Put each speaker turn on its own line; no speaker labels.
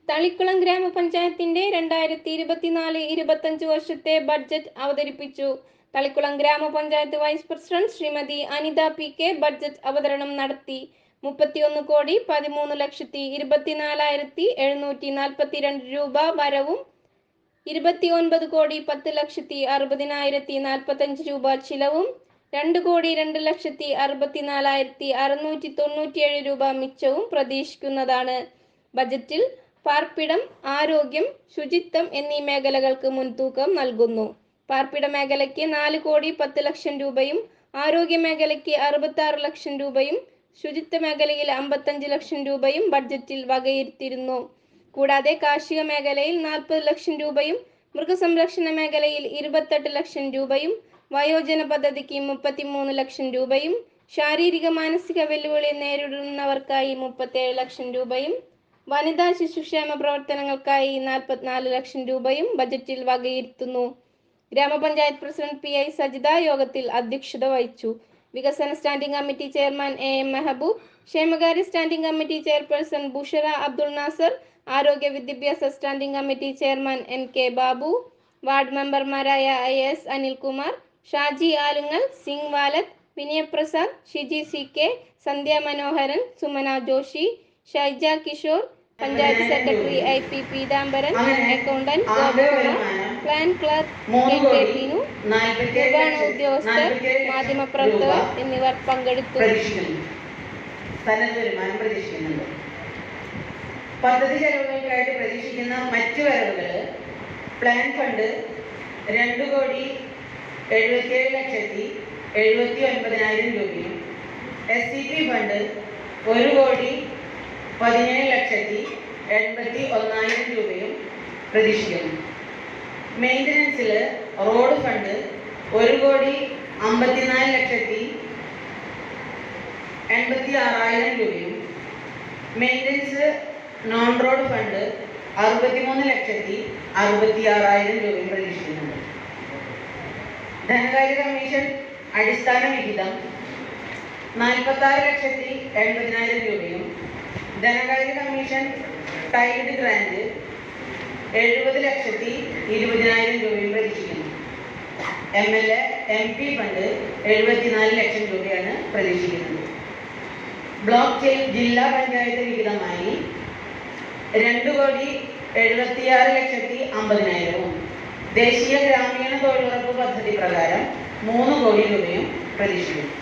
തളിക്കുളം ഗ്രാമപഞ്ചായത്തിന്റെ 2024-25 വർഷത്തെ ബഡ്ജറ്റ് അവതരിപ്പിച്ചു. തളിക്കുളം ഗ്രാമപഞ്ചായത്ത് vice president Srimathi Anitha PK budget അവതരണം നടത്തി. 31,13,24,742 രൂപ വരവും 29,10,60,45 രൂപ ചിലവും 2,02,64,697 രൂപ മിച്ചവും പ്രതീക്ഷിക്കുന്നതാണ്. ബജറ്റിൽ പാർപ്പിടം, ആരോഗ്യം, ശുചിത്വം എന്നീ മേഖലകൾക്ക് മുൻതൂക്കം നൽകുന്നു. പാർപ്പിട മേഖലയ്ക്ക് 4,10,00,000 രൂപയും ആരോഗ്യ മേഖലയ്ക്ക് 66 ലക്ഷം രൂപയും ശുചിത്വ മേഖലയിൽ 55 ലക്ഷം രൂപയും ബഡ്ജറ്റിൽ വകയിരുത്തിയിരുന്നു. കൂടാതെ കാർഷിക മേഖലയിൽ 40 ലക്ഷം രൂപയും മൃഗസംരക്ഷണ മേഖലയിൽ 28 ലക്ഷം രൂപയും വയോജന പദ്ധതിക്ക് 33 ലക്ഷം രൂപയും ശാരീരിക മാനസിക വെല്ലുവിളി നേരിടുന്നവർക്കായി 37 ലക്ഷം രൂപയും വനിതാ ശിശുക്ഷേമ പ്രവർത്തനങ്ങൾക്കായി 44 ലക്ഷം രൂപയും ബജറ്റിൽ വകയിരുത്തുന്നു. ഗ്രാമപഞ്ചായത്ത് പ്രസിഡന്റ് PI സജിത യോഗത്തിൽ അധ്യക്ഷത വഹിച്ചു. വികസന standing committee chairman AM Mehboob, ക്ഷേമകാര്യ standing committee chairperson Bushra Abdul Nasser, ആരോഗ്യ വിദ്യാഭ്യാസ standing committee chairman NK Babu, ward മെമ്പർമാരായ IS Anilkumar, Shaji Alungal, Singh Valath, Vinayaprasad, Shiji CK, Sandhya Manoharan, Sumana Joshi, Shaija Kishore, panchayat secretary IP Peethambaran, accountant Gopakumar, plan clerk NK Teenu, നിർവഹണ ഉദ്യോഗസ്ഥർ, മാധ്യമപ്രവർത്തകർ എന്നിവർ പങ്കെടുത്തു.
പദ്ധതി ചെലവുകൾക്കായിട്ട് പ്രതീക്ഷിക്കുന്ന മറ്റു വരവുകൾ പ്ലാൻ ഫണ്ട് 2,77,79,000 രൂപയും SCP ഫണ്ട് 1,17,81,000 രൂപയും പ്രതീക്ഷിക്കുന്നു. മെയിൻ്റനൻസിൽ റോഡ് ഫണ്ട് 1,54,86,000 രൂപയും മെയിൻ്റനൻസ് നോൺ റോഡ് ഫണ്ട് 63,66,000 രൂപയും പ്രതീക്ഷിക്കുന്നുണ്ട്. ധനകാര്യ കമ്മീഷൻ അടിസ്ഥാന വിഹിതം 46,80,000 രൂപയും ധനകാര്യ കമ്മീഷൻ ടൈഡ് ഗ്രാന്റ് 70,20,000 രൂപയും പ്രതീക്ഷിക്കുന്നു. MLA MP ഫണ്ട് 74 ലക്ഷം രൂപയാണ് പ്രതീക്ഷിക്കുന്നത്. ബ്ലോക്ക് ജില്ലാ പഞ്ചായത്ത് വിഹിതമായി 2,76,50,000 ദേശീയ ഗ്രാമീണ തൊഴിലുറപ്പ് പദ്ധതി പ്രകാരം 3 കോടി രൂപയും പ്രതീക്ഷിക്കുന്നു.